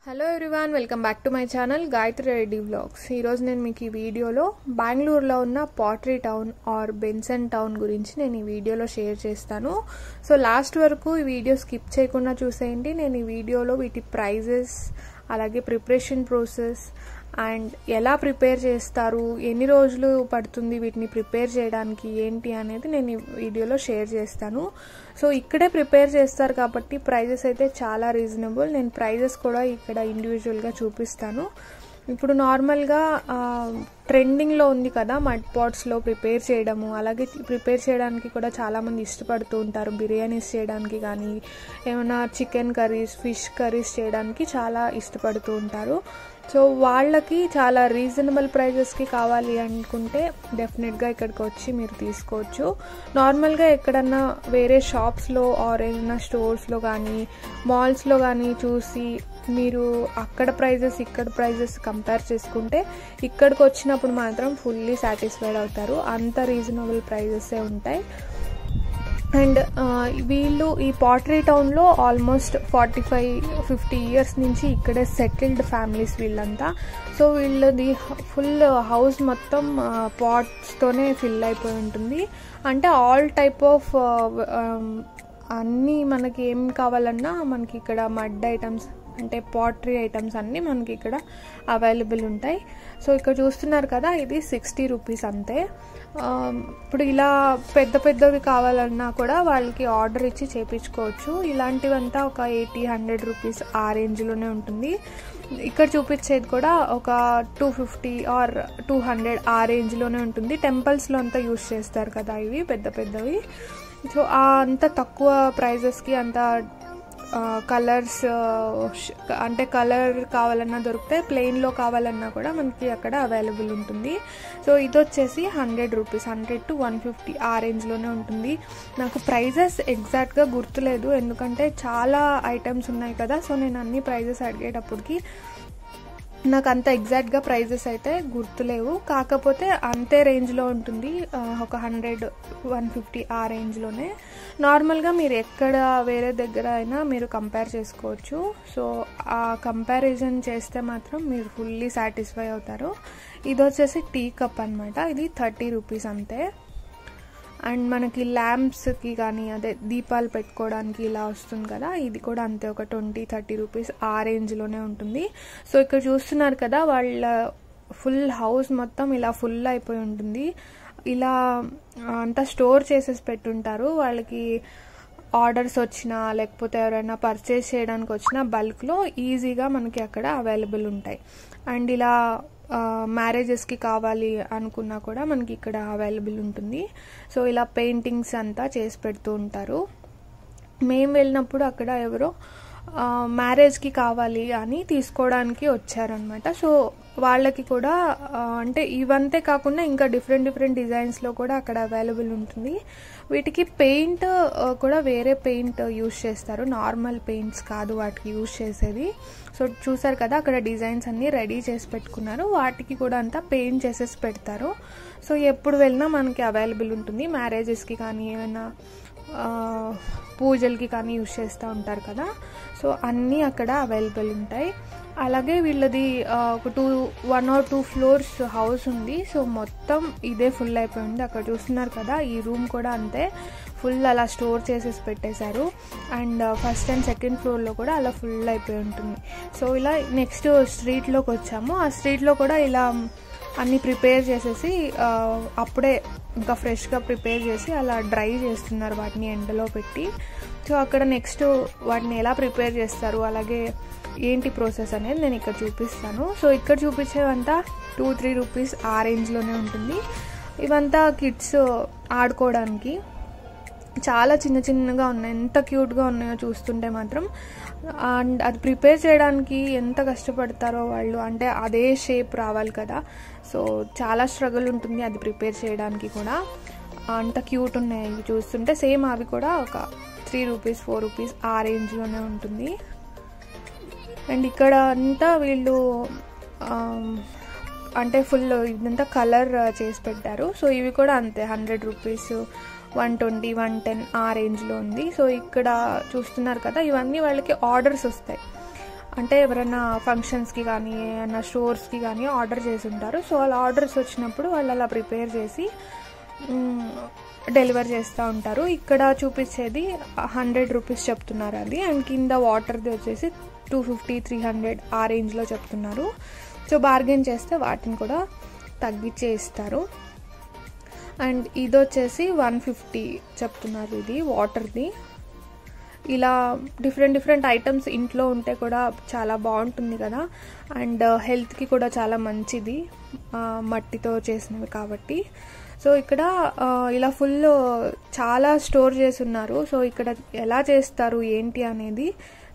Hello everyone, welcome back to my channel Gayatri Reddy vlogs. ఈరోజు నేను మీకు ఈ వీడియోలో బెంగళూరులో ఉన్న pottery town or Benson town గురించి నేను ఈ వీడియోలో షేర్ చేస్తాను. సో లాస్ట్ వరకు ఈ వీడియో స్కిప్ చేయకుండా చూసేయండి. నేను ఈ వీడియోలో వీటి ప్రైజెస్, అలాగే ప్రిపరేషన్ ప్రాసెస్ అండ్ ఎలా ప్రిపేర్ చేస్తారు, ఎన్ని రోజులు పడుతుంది వీటిని ప్రిపేర్ చేయడానికి ఏంటి అనేది నేను ఈ వీడియోలో షేర్ చేస్తాను. సో ఇక్కడే ప్రిపేర్ చేస్తారు కాబట్టి ప్రైజెస్ అయితే చాలా రీజనబుల్. నేను ప్రైజెస్ కూడా ఇక్కడ ఇండివిజువల్గా చూపిస్తాను. ఇప్పుడు నార్మల్గా ట్రెండింగ్లో ఉంది కదా మడ్ పాట్స్లో ప్రిపేర్ చేయడము. అలాగే ప్రిపేర్ చేయడానికి కూడా చాలామంది ఇష్టపడుతూ ఉంటారు. బిర్యానీస్ చేయడానికి కానీ ఏమైనా చికెన్ కర్రీస్, ఫిష్ కర్రీస్ చేయడానికి చాలా ఇష్టపడుతూ ఉంటారు. సో వాళ్ళకి చాలా రీజనబుల్ ప్రైజెస్కి కావాలి అనుకుంటే డెఫినెట్గా ఇక్కడికి వచ్చి మీరు తీసుకోవచ్చు. నార్మల్గా ఎక్కడన్నా వేరే షాప్స్లో ఆర్ ఏదైనా స్టోర్స్లో కానీ మాల్స్లో కానీ చూసి మీరు అక్కడ ప్రైజెస్ ఇక్కడ ప్రైజెస్ కంపేర్ చేసుకుంటే ఇక్కడికి వచ్చినప్పుడు మాత్రం ఫుల్లీ సాటిస్ఫైడ్ అవుతారు. అంత రీజనబుల్ ప్రైజెసే ఉంటాయి. అండ్ వీళ్ళు ఈ పాటరీ టౌన్లో ఆల్మోస్ట్ 45-50 ఇయర్స్ నుంచి ఇక్కడే సెటిల్డ్ ఫ్యామిలీస్ వీళ్ళంతా. సో వీళ్ళది ఫుల్ హౌస్ మొత్తం పాట్స్తోనే ఫిల్ అయిపోయి ఉంటుంది. అంటే ఆల్ టైప్ ఆఫ్ అన్నీ మనకి ఏం కావాలన్నా మనకి ఇక్కడ మడ్ ఐటమ్స్ అంటే పాటరీ ఐటమ్స్ అన్నీ మనకి ఇక్కడ అవైలబుల్ ఉంటాయి. సో ఇక్కడ చూస్తున్నారు కదా, ఇది 60 రూపీస్ అంతే. ఇప్పుడు ఇలా పెద్ద పెద్దవి కావాలన్నా కూడా వాళ్ళకి ఆర్డర్ ఇచ్చి చేయించుకోవచ్చు. ఇలాంటివంతా ఒక 80-100 రూపీస్ ఆ రేంజ్లోనే ఉంటుంది. ఇక్కడ చూపించేది కూడా ఒక 250 ఆర్ 200 ఆ రేంజ్లోనే ఉంటుంది. టెంపుల్స్లో అంతా యూజ్ చేస్తారు కదా ఇవి పెద్ద పెద్దవి. సో అంత తక్కువ ప్రైజెస్కి అంత కలర్స్ అంటే కలర్ కావాలన్నా దొరుకుతాయి, ప్లెయిన్లో కావాలన్నా కూడా మనకి అక్కడ అవైలబుల్ ఉంటుంది. సో ఇది వచ్చేసి 100 రూపీస్, 100 to 150 ఆ రేంజ్లోనే ఉంటుంది. నాకు ప్రైజెస్ ఎగ్జాక్ట్గా గుర్తులేదు ఎందుకంటే చాలా ఐటమ్స్ ఉన్నాయి కదా. సో నేను అన్ని ప్రైజెస్ అడిగేటప్పటికి నాకు అంత ఎగ్జాక్ట్గా ప్రైజెస్ అయితే గుర్తులేవు. కాకపోతే అంతే రేంజ్లో ఉంటుంది, ఒక 100-150 ఆ రేంజ్లోనే. నార్మల్గా మీరు ఎక్కడ వేరే దగ్గర అయినా మీరు కంపేర్ చేసుకోవచ్చు. సో ఆ కంపారిజన్ చేస్తే మాత్రం మీరు ఫుల్లీ సాటిస్ఫై అవుతారు. ఇది వచ్చేసి టీ కప్ అనమాట. ఇది 30 రూపీస్ అంతే. అండ్ మనకి ల్యాంప్స్కి కానీ అదే దీపాలు పెట్టుకోవడానికి ఇలా వస్తుంది కదా, ఇది కూడా అంతే, ఒక 20-30 రూపీస్ ఆ రేంజ్లోనే ఉంటుంది. సో ఇక్కడ చూస్తున్నారు కదా, వాళ్ళ ఫుల్ హౌస్ మొత్తం ఇలా ఫుల్ అయిపోయి ఉంటుంది. ఇలా అంతా స్టోర్ చేసేసి పెట్టుంటారు. వాళ్ళకి ఆర్డర్స్ వచ్చినా లేకపోతే ఎవరైనా పర్చేస్ చేయడానికి వచ్చినా బల్క్లో ఈజీగా మనకి అక్కడ అవైలబుల్ ఉంటాయి. అండ్ ఇలా మ్యారేజెస్కి కావాలి అనుకున్నా కూడా మనకి ఇక్కడ అవైలబుల్ ఉంటుంది. సో ఇలా పెయింటింగ్స్ అంతా చేసి పెడుతూ ఉంటారు. మేము వెళ్ళినప్పుడు అక్కడ ఎవరో మ్యారేజ్కి కావాలి అని తీసుకోవడానికి వచ్చారనమాట. సో వాళ్ళకి కూడా అంటే ఇవంతే కాకుండా ఇంకా డిఫరెంట్ డిజైన్స్లో కూడా అక్కడ అవైలబుల్ ఉంటుంది. వీటికి పెయింట్ కూడా వేరే పెయింట్ యూజ్ చేస్తారు, నార్మల్ పెయింట్స్ కాదు వాటికి యూజ్ చేసేది. సో చూసారు కదా, అక్కడ డిజైన్స్ అన్నీ రెడీ చేసి పెట్టుకున్నారు, వాటికి కూడా అంతా పెయింట్ చేసేసి పెడతారు. సో ఎప్పుడు వెళ్ళినా మనకి అవైలబుల్ ఉంటుంది. మ్యారేజెస్కి కానీ ఏమైనా పూజలకి కానీ యూజ్ చేస్తూ ఉంటారు కదా, సో అన్నీ అక్కడ అవైలబుల్ ఉంటాయి. అలాగే వీళ్ళది ఒక 1 or 2 ఫ్లోర్స్ హౌస్ ఉంది. సో మొత్తం ఇదే ఫుల్ అయిపోయింది. అక్కడ చూస్తున్నారు కదా, ఈ రూమ్ కూడా అంతే ఫుల్ అలా స్టోర్ చేసేసి పెట్టేశారు. అండ్ ఫస్ట్ అండ్ సెకండ్ ఫ్లోర్లో కూడా అలా ఫుల్ అయిపోయి ఉంటుంది. సో ఇలా నెక్స్ట్ స్ట్రీట్లోకి వచ్చాము. ఆ స్ట్రీట్లో కూడా ఇలా అన్నీ ప్రిపేర్ చేసేసి అప్పుడే ఇంకా ఫ్రెష్గా ప్రిపేర్ చేసి అలా డ్రై చేస్తున్నారు వాటిని ఎండలో పెట్టి. సో అక్కడ నెక్స్ట్ వాటిని ఎలా ప్రిపేర్ చేస్తారు, అలాగే ఏంటి ప్రాసెస్ అనేది నేను ఇక్కడ చూపిస్తాను. సో ఇక్కడ చూపించేవంతా 2-3 రూపీస్ ఆ రేంజ్లోనే ఉంటుంది. ఇవంతా కిడ్స్ ఆడుకోవడానికి చాలా చిన్నగా ఉన్నాయి, ఎంత క్యూట్గా ఉన్నాయో చూస్తుంటే మాత్రం. అండ్ అది ప్రిపేర్ చేయడానికి ఎంత కష్టపడతారో వాళ్ళు, అంటే అదే షేప్ రావాలి కదా. సో చాలా స్ట్రగుల్ ఉంటుంది అది ప్రిపేర్ చేయడానికి కూడా. అంత క్యూట్ ఉన్నాయి చూస్తుంటే. సేమ్ అవి కూడా ఒక 3 రూపీస్ 4 రూపీస్ ఆ రేంజ్లోనే ఉంటుంది. అండ్ ఇక్కడ అంతా వీళ్ళు అంటే ఫుల్ ఇదంతా కలర్ చేసి పెట్టారు. సో ఇవి కూడా అంతే 100 రూపీస్, 120, 110 ఆ రేంజ్లో ఉంది. సో ఇక్కడ చూస్తున్నారు కదా, ఇవన్నీ వాళ్ళకి ఆర్డర్స్ వస్తాయి. అంటే ఎవరైనా ఫంక్షన్స్కి కానీ ఏమైనా స్టోర్స్కి కానీ ఆర్డర్ చేసి ఉంటారు. సో అలా ఆర్డర్స్ వచ్చినప్పుడు వాళ్ళు అలా ప్రిపేర్ చేసి డెలివర్ చేస్తూ ఉంటారు. ఇక్కడ చూపించేది 100 రూపీస్ చెప్తున్నారు అది, అండ్ కింద వాటర్ది వచ్చేసి 250, 300 ఆ రేంజ్లో చెప్తున్నారు. సో బార్గెన్ చేస్తే వాటిని కూడా తగ్గించే ఇస్తారు. అండ్ ఇది వచ్చేసి 150 చెప్తున్నారు ఇది వాటర్ది. ఇలా డిఫరెంట్ ఐటమ్స్ ఇంట్లో ఉంటే కూడా చాలా బాగుంటుంది కదా, అండ్ హెల్త్కి కూడా చాలా మంచిది మట్టితో చేసినవి కాబట్టి. సో ఇక్కడ ఇలా ఫుల్ చాలా స్టోర్ చేసి ఉన్నారు. సో ఇక్కడ ఎలా చేస్తారు ఏంటి అనేది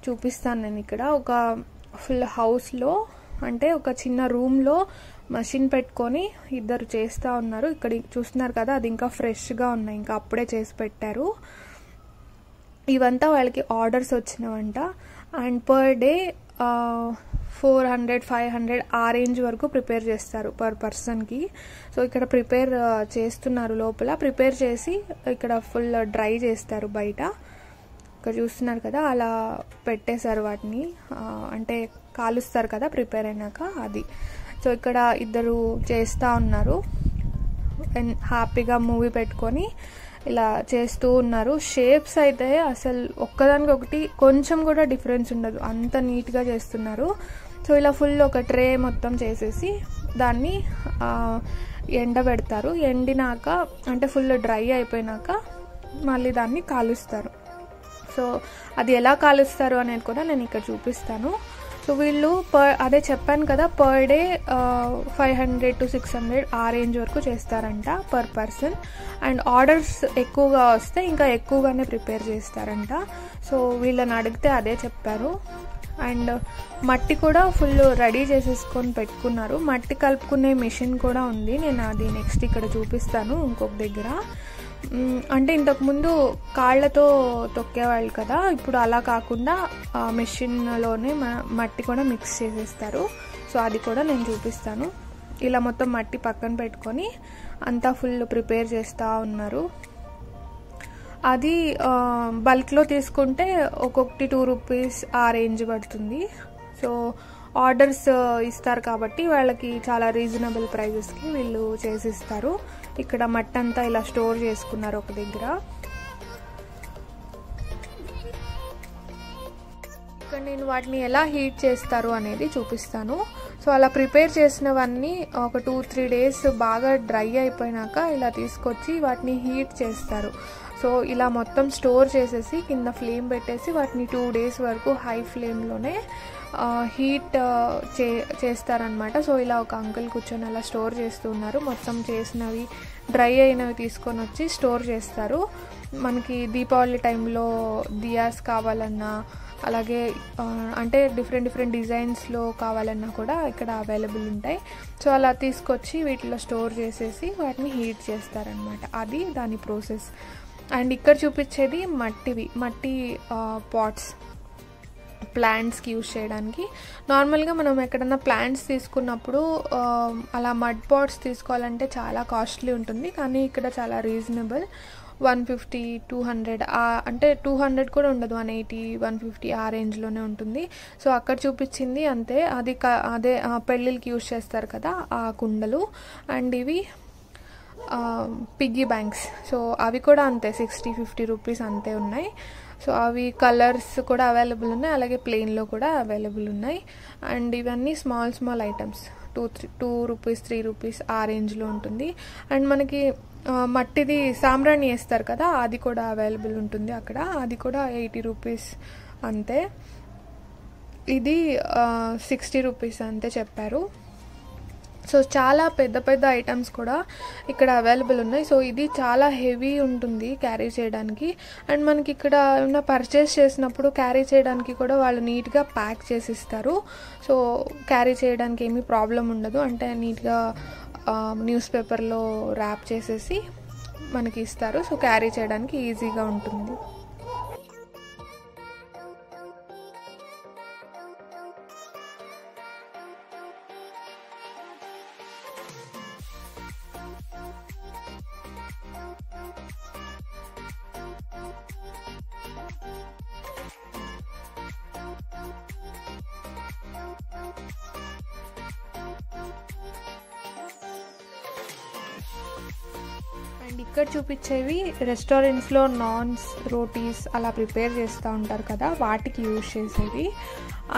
చూపిస్తాను నేను. ఇక్కడ ఒక ఫుల్ హౌస్లో అంటే ఒక చిన్న రూమ్లో మషిన్ పెట్టుకొని ఇద్దరు చేస్తూ ఉన్నారు. ఇక్కడ చూస్తున్నారు కదా, అది ఇంకా ఫ్రెష్గా ఉన్నాయి, ఇంకా అప్పుడే చేసి పెట్టారు. ఇవంతా వాళ్ళకి ఆర్డర్స్ వచ్చినవంట. అండ్ పర్ డే 400, 500 ఆ రేంజ్ వరకు ప్రిపేర్ చేస్తారు పర్ పర్సన్కి. సో ఇక్కడ ప్రిపేర్ చేస్తున్నారు, లోపల ప్రిపేర్ చేసి ఇక్కడ ఫుల్ డ్రై చేస్తారు బయట. ఇక్కడ చూస్తున్నారు కదా, అలా పెట్టేశారు వాటిని, అంటే కాలుస్తారు కదా ప్రిపేర్ అయినాక అది. సో ఇక్కడ ఇద్దరు చేస్తూ ఉన్నారు, హ్యాపీగా మూవీ పెట్టుకొని ఇలా చేస్తూ ఉన్నారు. షేప్స్ అయితే అసలు ఒక్కదానికి ఒకటి కొంచెం కూడా డిఫరెన్స్ ఉండదు, అంత నీట్గా చేస్తున్నారు. సో ఇలా ఫుల్ ఒక ట్రే మొత్తం చేసేసి దాన్ని ఎండబెడతారు. ఎండినాక అంటే ఫుల్ డ్రై అయిపోయినాక మళ్ళీ దాన్ని కాలుస్తారు. సో అది ఎలా కాలుస్తారు అనేది కూడా నేను ఇక్కడ చూపిస్తాను. సో వీళ్ళు అదే చెప్పాను కదా, పర్ డే 500 to 600 ఆ రేంజ్ వరకు చేస్తారంట పర్ పర్సన్. అండ్ ఆర్డర్స్ ఎక్కువగా వస్తే ఇంకా ఎక్కువగానే ప్రిపేర్ చేస్తారంట. సో వీళ్ళని అడిగితే అదే చెప్పారు. అండ్ మట్టి కూడా ఫుల్ రెడీ చేసేసుకొని పెట్టుకున్నారు. మట్టి కలుపుకునే మిషన్ కూడా ఉంది, నేను అది నెక్స్ట్ ఇక్కడ చూపిస్తాను ఇంకొక దగ్గర. అంటే ఇంతకుముందు కాళ్ళతో తొక్కేవాళ్ళు కదా, ఇప్పుడు అలా కాకుండా మెషిన్లోనే మట్టి కూడా మిక్స్ చేసేస్తారు. సో అది కూడా నేను చూపిస్తాను. ఇలా మొత్తం మట్టి పక్కన పెట్టుకొని అంతా ఫుల్ ప్రిపేర్ చేస్తూ ఉన్నారు. అది బల్క్లో తీసుకుంటే ఒక్కొక్కటి 2 రూపీస్ ఆ రేంజ్ పడుతుంది. సో ఆర్డర్స్ ఇస్తారు కాబట్టి వాళ్ళకి చాలా రీజనబుల్ ప్రైజెస్కి వీళ్ళు చేసిస్తారు. ఇక్కడ మట్టి అంతా ఇలా స్టోర్ చేసుకున్నారు ఒక దగ్గర. ఇక్కడ నేను వాటిని ఎలా హీట్ చేస్తారు అనేది చూపిస్తాను. సో అలా ప్రిపేర్ చేసినవన్నీ ఒక 2-3 డేస్ బాగా డ్రై అయిపోయినాక ఇలా తీసుకొచ్చి వాటిని హీట్ చేస్తారు. సో ఇలా మొత్తం స్టోర్ చేసేసి కింద ఫ్లేమ్ పెట్టేసి వాటిని 2 డేస్ వరకు హై ఫ్లేమ్లోనే హీట్ చేస్తారనమాట. సో ఇలా ఒక అంకుల్ కూర్చొని అలా స్టోర్ చేస్తూ ఉన్నారు. మొత్తం చేసినవి డ్రై అయినవి తీసుకొని వచ్చి స్టోర్ చేస్తారు. మనకి దీపావళి టైంలో దియాస్ కావాలన్నా, అలాగే అంటే డిఫరెంట్ డిజైన్స్లో కావాలన్నా కూడా ఇక్కడ అవైలబుల్ ఉంటాయి. సో అలా తీసుకొచ్చి వీటిలో స్టోర్ చేసేసి వాటిని హీట్ చేస్తారనమాట. అది దాని ప్రాసెస్. అండ్ ఇక్కడ చూపించేది మట్టి పాట్స్, ప్లాంట్స్కి యూజ్ చేయడానికి. నార్మల్గా మనం ఎక్కడన్నా ప్లాంట్స్ తీసుకున్నప్పుడు అలా మడ్ పాట్స్ తీసుకోవాలంటే చాలా కాస్ట్లీ ఉంటుంది, కానీ ఇక్కడ చాలా రీజనబుల్. 150, 200 అంటే 200 కూడా ఉండదు, 180, 150 ఆ రేంజ్లోనే ఉంటుంది. సో అక్కడ చూపించింది అంతే, అదే పెళ్ళిళ్ళకి యూజ్ చేస్తారు కదా ఆ కుండలు. అండ్ ఇవి పిగ్గీ బ్యాంక్స్. సో అవి కూడా అంతే 60-50 రూపీస్ అంతే ఉన్నాయి. సో అవి కలర్స్ కూడా అవైలబుల్ ఉన్నాయి, అలాగే ప్లెయిన్లో కూడా అవైలబుల్ ఉన్నాయి. అండ్ ఇవన్నీ స్మాల్ ఐటమ్స్ 2 రూపీస్, 3 రూపీస్ ఆ రేంజ్లో ఉంటుంది. అండ్ మనకి మట్టిది సాంబ్రాణి వేస్తారు కదా, అది కూడా అవైలబుల్ ఉంటుంది అక్కడ, అది కూడా 80 రూపీస్ అంతే. ఇది 60 రూపీస్ అంతే చెప్పారు. సో చాలా పెద్ద ఐటమ్స్ కూడా ఇక్కడ అవైలబుల్ ఉన్నాయి. సో ఇది చాలా హెవీ ఉంటుంది క్యారీ చేయడానికి. అండ్ మనకి ఇక్కడ ఏమైనా పర్చేస్ చేసినప్పుడు క్యారీ చేయడానికి కూడా వాళ్ళు నీట్గా ప్యాక్ చేసి ఇస్తారు. సో క్యారీ చేయడానికి ఏమీ ప్రాబ్లం ఉండదు, అంటే నీట్గా న్యూస్ పేపర్లో ర్యాప్ చేసేసి మనకి ఇస్తారు. సో క్యారీ చేయడానికి ఈజీగా ఉంటుంది. ఇక్కడ చూపించేవి రెస్టారెంట్స్లో నాన్స్, రోటీస్ అలా ప్రిపేర్ చేస్తూ ఉంటారు కదా, వాటికి యూజ్ చేసేవి.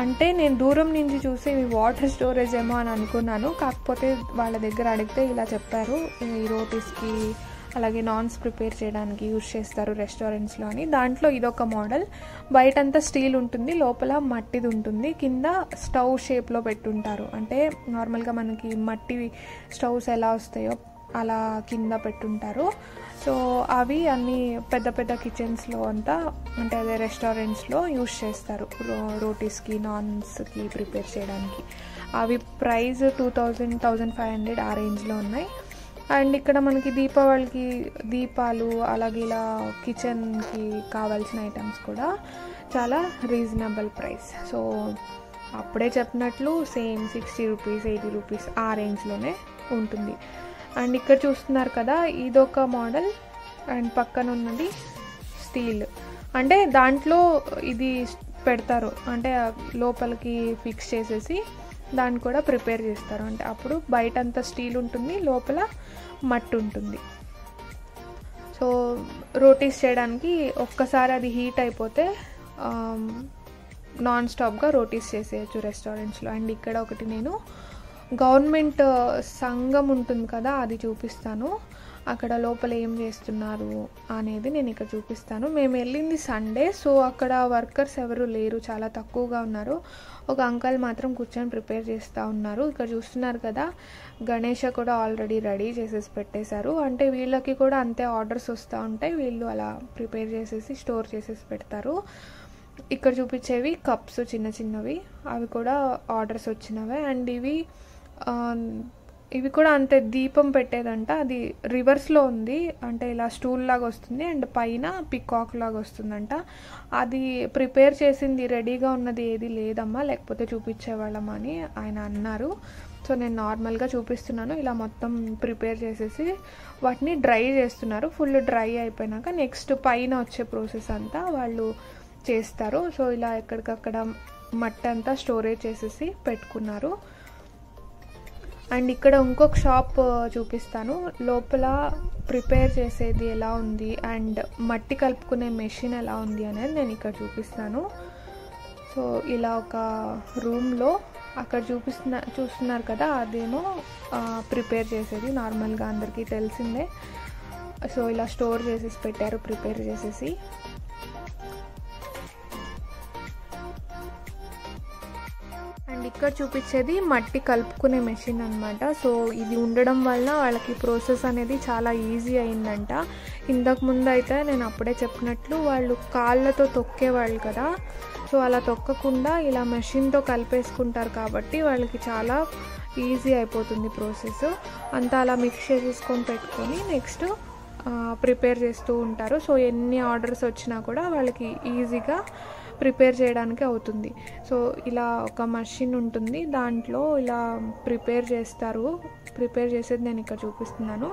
అంటే నేను దూరం నుంచి చూసి ఇవి వాటర్ స్టోరేజ్ ఏమో అని అనుకున్నాను. కాకపోతే వాళ్ళ దగ్గర అడిగితే ఇలా చెప్పారు, ఈ రోటీస్కి అలాగే నాన్స్ ప్రిపేర్ చేయడానికి యూజ్ చేస్తారు రెస్టారెంట్స్లో అని. దాంట్లో ఇదొక మోడల్. బయటంతా స్టీల్ ఉంటుంది, లోపల మట్టిది ఉంటుంది, కింద స్టవ్ షేప్లో పెట్టుంటారు. అంటే నార్మల్గా మనకి మట్టి స్టవ్స్ ఎలా వస్తాయో అలా కింద పెట్టుంటారు. సో అవి అన్నీ పెద్ద పెద్ద కిచెన్స్లో అంతా, అంటే అదే రెస్టారెంట్స్లో యూజ్ చేస్తారు రోటీస్కి, నాన్స్కి ప్రిపేర్ చేయడానికి. అవి ప్రైస్ 2000-1500 ఆ రేంజ్లో ఉన్నాయి. అండ్ ఇక్కడ మనకి దీపావళికి దీపాలు, అలాగే ఇలా కిచెన్కి కావాల్సిన ఐటమ్స్ కూడా చాలా రీజనబుల్ ప్రైస్. సో అప్పుడే చెప్పినట్లు సేమ్ 60 రూపీస్, 80 రూపీస్ ఆ రేంజ్లోనే ఉంటుంది. అండ్ ఇక్కడ చూస్తున్నారు కదా, ఇదొక మోడల్. అండ్ పక్కన ఉన్నది స్టీల్, అంటే దాంట్లో ఇది పెడతారు, అంటే లోపలికి ఫిక్స్ చేసేసి దాన్ని కూడా ప్రిపేర్ చేస్తారు. అంటే అప్పుడు బయట అంతా స్టీల్ ఉంటుంది, లోపల మట్టి ఉంటుంది. సో రోటీస్ చేయడానికి ఒక్కసారి అది హీట్ అయిపోతే నాన్ స్టాప్గా రోటీస్ చేసేయచ్చు రెస్టారెంట్స్లో. అండ్ ఇక్కడ ఒకటి నేను గవర్నమెంట్ సంఘం ఉంటుంది కదా, అది చూపిస్తాను. అక్కడ లోపల ఏం చేస్తున్నారు అనేది నేను ఇక్కడ చూపిస్తాను. మేము వెళ్ళింది సండే, సో అక్కడ వర్కర్స్ ఎవరు లేరు, చాలా తక్కువగా ఉన్నారు. ఒక అంకల్ మాత్రం కూర్చొని ప్రిపేర్ చేస్తూ ఉన్నారు. ఇక్కడ చూస్తున్నారు కదా, గణేష కూడా ఆల్రెడీ రెడీ చేసేసి పెట్టేశారు. అంటే వీళ్ళకి కూడా అంతే ఆర్డర్స్ వస్తూ ఉంటాయి, వీళ్ళు అలా ప్రిపేర్ చేసేసి స్టోర్ చేసేసి పెడతారు. ఇక్కడ చూపించేవి కప్స్ చిన్న చిన్నవి, అవి కూడా ఆర్డర్స్ వచ్చినవే. అండ్ ఇవి కూడా అంతే, దీపం పెట్టేదంట, అది రివర్స్లో ఉంది, అంటే ఇలా స్టూల్ లాగా వస్తుంది అండ్ పైన పికాక్ లాగా వస్తుందంట. అది ప్రిపేర్ చేసింది రెడీగా ఉన్నది ఏది లేదమ్మా, లేకపోతే చూపించేవాళ్ళమ్మా అని ఆయన అన్నారు. సో నేను నార్మల్గా చూపిస్తున్నాను. ఇలా మొత్తం ప్రిపేర్ చేసేసి వాటిని డ్రై చేస్తున్నారు. ఫుల్ డ్రై అయిపోయినాక నెక్స్ట్ పైన వచ్చే ప్రాసెస్ అంతా వాళ్ళు చేస్తారు. సో ఇలా ఎక్కడికక్కడ మట్టి అంతా స్టోరేజ్ చేసేసి పెట్టుకున్నారు. అండ్ ఇక్కడ ఇంకొక షాప్ చూపిస్తాను, లోపల ప్రిపేర్ చేసేది ఎలా ఉంది అండ్ మట్టి కలుపుకునే మెషిన్ ఎలా ఉంది అనేది నేను ఇక్కడ చూపిస్తాను. సో ఇలా ఒక రూమ్లో అక్కడ చూస్తున్నారు కదా, అదేమో ప్రిపేర్ చేసేది, నార్మల్గా అందరికీ తెలిసిందే. సో ఇలా స్టోర్ చేసేసి పెట్టారు ప్రిపేర్ చేసేసి. అండ్ ఇక్కడ చూపించేది మట్టి కలుపుకునే మెషిన్ అనమాట. సో ఇది ఉండడం వల్ల వాళ్ళకి ప్రాసెస్ అనేది చాలా ఈజీ అయిందంట. ఇంతకు ముందు అయితే నేను అప్పుడే చెప్పినట్లు వాళ్ళు కాళ్ళతో తొక్కేవాళ్ళు కదా, సో అలా తొక్కకుండా ఇలా మెషిన్తో కలిపేసుకుంటారు కాబట్టి వాళ్ళకి చాలా ఈజీ అయిపోతుంది ప్రాసెస్ అంతా. అలా మిక్స్ చేసేసుకొని పెట్టుకొని నెక్స్ట్ ప్రిపేర్ చేస్తూ ఉంటారు. సో ఎన్ని ఆర్డర్స్ వచ్చినా కూడా వాళ్ళకి ఈజీగా ప్రిపేర్ చేయడానికి అవుతుంది. సో ఇలా ఒక మషిన్ ఉంటుంది, దాంట్లో ఇలా ప్రిపేర్ చేస్తారు. ప్రిపేర్ చేసేది నేను ఇక్కడ చూపిస్తున్నాను.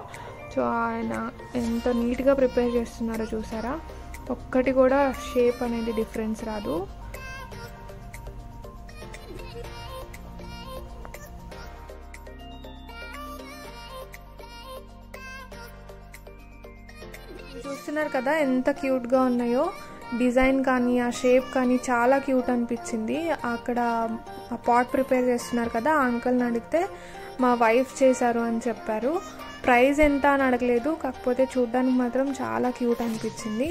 సో ఆయన ఎంత నీట్గా ప్రిపేర్ చేస్తున్నారో చూసారా, ఒక్కటి కూడా షేప్ అనేది డిఫరెన్స్ రాదు. చూస్తున్నారు కదా ఎంత క్యూట్గా ఉన్నాయో, డిజైన్ కానీ ఆ షేప్ కానీ చాలా క్యూట్ అనిపించింది. అక్కడ ఆ పాట్ ప్రిపేర్ చేస్తున్నారు కదా, ఆ అంకల్ని అడిగితే మా వైఫ్ చేశారు అని చెప్పారు. ప్రైస్ ఎంత అని అడగలేదు, కాకపోతే చూడడానికి మాత్రం చాలా క్యూట్ అనిపించింది.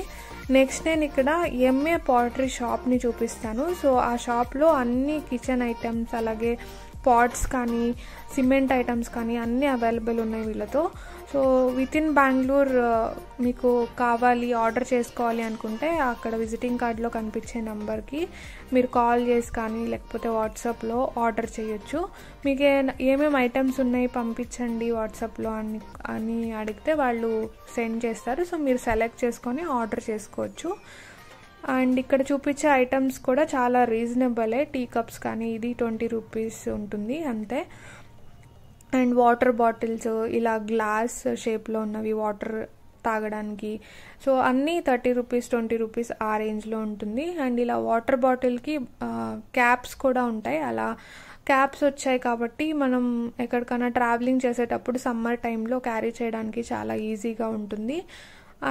నెక్స్ట్ నేను ఇక్కడ ఎంఏ పాటరీ షాప్ని చూపిస్తాను. సో ఆ షాప్లో అన్ని కిచెన్ ఐటమ్స్, అలాగే పాట్స్ కానీ సిమెంట్ ఐటమ్స్ కానీ అన్నీ అవైలబుల్ ఉన్నాయి వీళ్ళతో. సో విత్ ఇన్ బెంగళూరు మీకు కావాలి, ఆర్డర్ చేసుకోవాలి అనుకుంటే అక్కడ విజిటింగ్ కార్డ్లో కనిపించే నెంబర్కి మీరు కాల్ చేసి కానీ లేకపోతే వాట్సాప్లో ఆర్డర్ చేయొచ్చు. మీకు ఏమేమి ఐటమ్స్ ఉన్నాయి పంపించండి వాట్సాప్లో అని అడిగితే వాళ్ళు సెండ్ చేస్తారు. సో మీరు సెలెక్ట్ చేసుకొని ఆర్డర్ చేసుకోవచ్చు. అండ్ ఇక్కడ చూపించే ఐటమ్స్ కూడా చాలా రీజనబులే. టీ కప్స్ కానీ ఇది 20 రూపీస్ ఉంటుంది అంతే. అండ్ వాటర్ బాటిల్స్ ఇలా గ్లాస్ షేప్లో ఉన్నవి వాటర్ తాగడానికి, సో అన్నీ 30 రూపీస్ 20 రూపీస్ ఆ రేంజ్లో ఉంటుంది. అండ్ ఇలా వాటర్ బాటిల్కి క్యాప్స్ కూడా ఉంటాయి, అలా క్యాప్స్ వచ్చాయి కాబట్టి మనం ఎక్కడికైనా ట్రావెలింగ్ చేసేటప్పుడు సమ్మర్ టైంలో క్యారీ చేయడానికి చాలా ఈజీగా ఉంటుంది.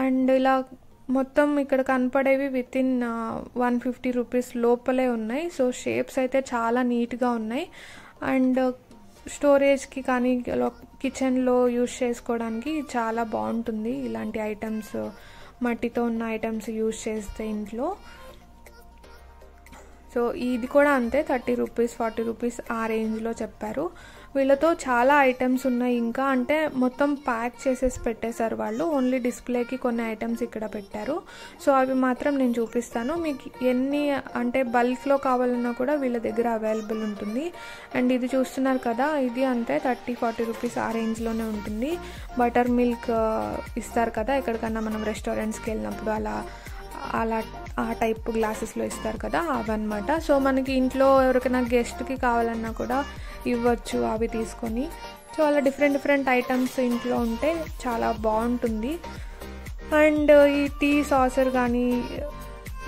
అండ్ ఇలా మొత్తం ఇక్కడ కనపడేవి విత్ ఇన్ 150 రూపీస్ లోపలే ఉన్నాయి. సో షేప్స్ అయితే చాలా నీట్గా ఉన్నాయి. అండ్ స్టోరేజ్కి కానీ కిచెన్లో యూజ్ చేసుకోవడానికి చాలా బాగుంటుంది ఇలాంటి ఐటమ్స్, మట్టితో ఉన్న ఐటమ్స్ యూజ్ చేస్తే ఇంట్లో. సో ఇది కూడా అంతే 30 రూపీస్ 40 రూపీస్ ఆ రేంజ్లో చెప్పారు. వీళ్ళతో చాలా ఐటమ్స్ ఉన్నాయి. ఇంకా అంటే మొత్తం ప్యాక్ చేసేసి పెట్టేశారు వాళ్ళు. ఓన్లీ డిస్ప్లేకి కొన్ని ఐటమ్స్ ఇక్కడ పెట్టారు. సో అవి మాత్రం నేను చూపిస్తాను మీకు. ఎన్ని అంటే బల్క్లో కావాలన్నా కూడా వీళ్ళ దగ్గర అవైలబుల్ ఉంటుంది. అండ్ ఇది చూస్తున్నారు కదా, ఇది అంతే 30-40 రూపీస్ ఆ రేంజ్లోనే ఉంటుంది. బటర్ మిల్క్ ఇస్తారు కదా ఎక్కడికన్నా మనం రెస్టారెంట్స్కి వెళ్ళినప్పుడు, అలా ఆ టైప్ గ్లాసెస్లో ఇస్తారు కదా, అవన్నమాట. సో మనకి ఇంట్లో ఎవరికైనా గెస్ట్కి కావాలన్నా కూడా ఇవ్వచ్చు అవి తీసుకొని. సో అలా డిఫరెంట్ ఐటమ్స్ ఇంట్లో ఉంటే చాలా బాగుంటుంది. అండ్ ఈ టీ సాసర్ కానీ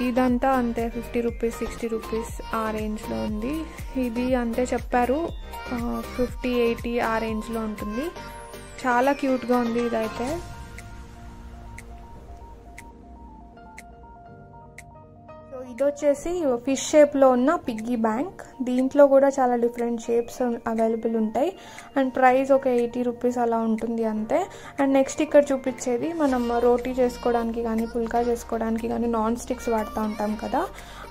ఇదంతా అంతే 50 రూపీస్ 60 రూపీస్ ఆ రేంజ్లో ఉంది. ఇది అంతే చెప్పారు 50-80 ఆ రేంజ్లో ఉంటుంది. చాలా క్యూట్గా ఉంది ఇదైతే. ఇది వచ్చేసి ఫిష్ షేప్లో ఉన్న పిగ్గీ బ్యాంక్. దీంట్లో కూడా చాలా డిఫరెంట్ షేప్స్ అవైలబుల్ ఉంటాయి. అండ్ ప్రైస్ ఒక 80 రూపీస్ అలా ఉంటుంది అంతే. అండ్ నెక్స్ట్ ఇక్కడ చూపించేది మనం రోటీ చేసుకోవడానికి కానీ పుల్కా చేసుకోవడానికి కానీ నాన్ స్టిక్స్ వాడుతూ ఉంటాం కదా,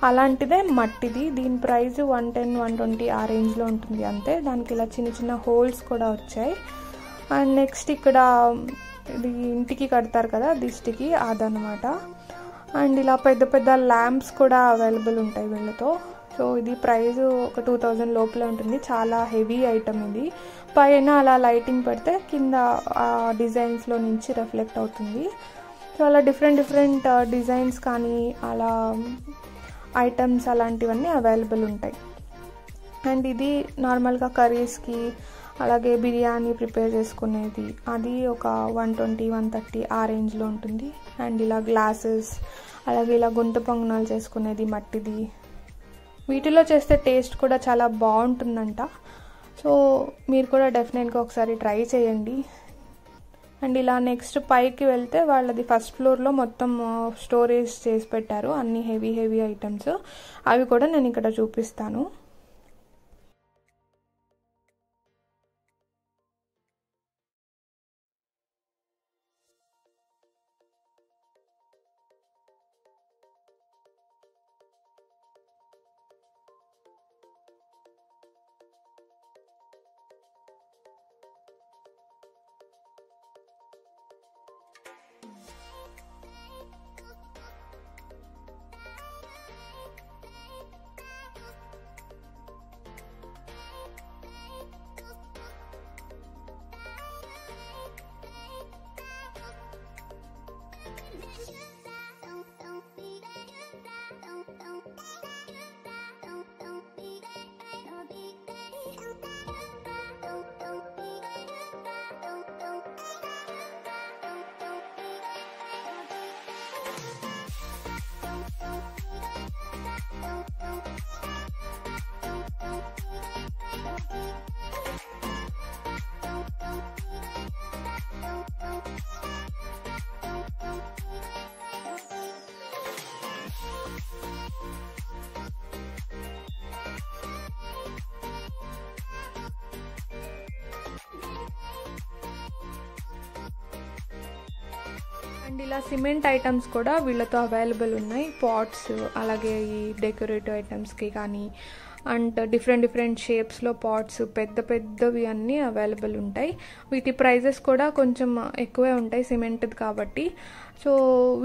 అలాంటిదే మట్టిది. దీని ప్రైస్ 110-120 ఆ రేంజ్లో ఉంటుంది అంతే. దానికి ఇలా చిన్న హోల్స్ కూడా వచ్చాయి. అండ్ నెక్స్ట్ ఇక్కడ ఇది ఇంటికి కడతారు కదా దిష్టికి, అదనమాట. అండ్ ఇలా పెద్ద ల్యాంప్స్ కూడా అవైలబుల్ ఉంటాయి వీళ్ళతో. సో ఇది ప్రైస్ ఒక 2000 లోపలే ఉంటుంది. చాలా హెవీ ఐటమ్ ఇది. పైన అలా లైటింగ్ పెడితే కింద ఆ డిజైన్స్లో నుంచి రిఫ్లెక్ట్ అవుతుంది. సో అలా డిఫరెంట్ డిజైన్స్ కానీ అలా ఐటమ్స్ అలాంటివన్నీ అవైలబుల్ ఉంటాయి. అండ్ ఇది నార్మల్గా కర్రీస్కి అలాగే బిర్యానీ ప్రిపేర్ చేసుకునేది, అది ఒక 120-130 ఆ రేంజ్లో ఉంటుంది. అండ్ ఇలా గ్లాసెస్, అలాగే ఇలా గుంట పొంగనాలు చేసుకునేది మట్టిది. వీటిలో చేస్తే టేస్ట్ కూడా చాలా బాగుంటుందంట. సో మీరు కూడా డెఫినెట్గా ఒకసారి ట్రై చేయండి. అండ్ ఇలా నెక్స్ట్ పైకి వెళ్తే వాళ్ళది ఫస్ట్ ఫ్లోర్లో మొత్తం స్టోరేజ్ చేసి పెట్టారు అన్ని హెవీ ఐటమ్స్. అవి కూడా నేను ఇక్కడ చూపిస్తాను. అండ్ ఇలా సిమెంట్ ఐటమ్స్ కూడా వీళ్ళతో అవైలబుల్ ఉన్నాయి. పాట్స్, అలాగే ఈ డెకరేటివ్ ఐటమ్స్కి కానీ అండ్ డిఫరెంట్ షేప్స్లో పాట్స్ పెద్దవి అన్నీ అవైలబుల్ ఉంటాయి. వీటి ప్రైజెస్ కూడా కొంచెం ఎక్కువే ఉంటాయి సిమెంట్ది కాబట్టి. సో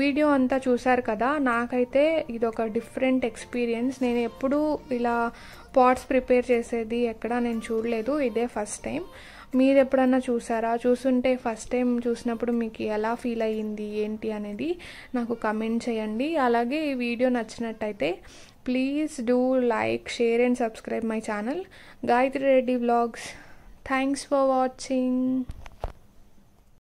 వీడియో అంతా చూసారు కదా, నాకైతే ఇది ఒక డిఫరెంట్ ఎక్స్పీరియన్స్. నేను ఎప్పుడూ ఇలా పాట్స్ ప్రిపేర్ చేసేది ఎక్కడా నేను చూడలేదు, ఇదే ఫస్ట్ టైం. మీరు ఎప్పుడన్నా చూసారా? చూసుంటే ఫస్ట్ టైం చూసినప్పుడు మీకు ఎలా ఫీల్ అయ్యింది ఏంటి అనేది నాకు కమెంట్ చేయండి. అలాగే ఈ వీడియో నచ్చినట్టయితే please do like, share and subscribe my channel Gayatri Reddy vlogs. Thanks for watching.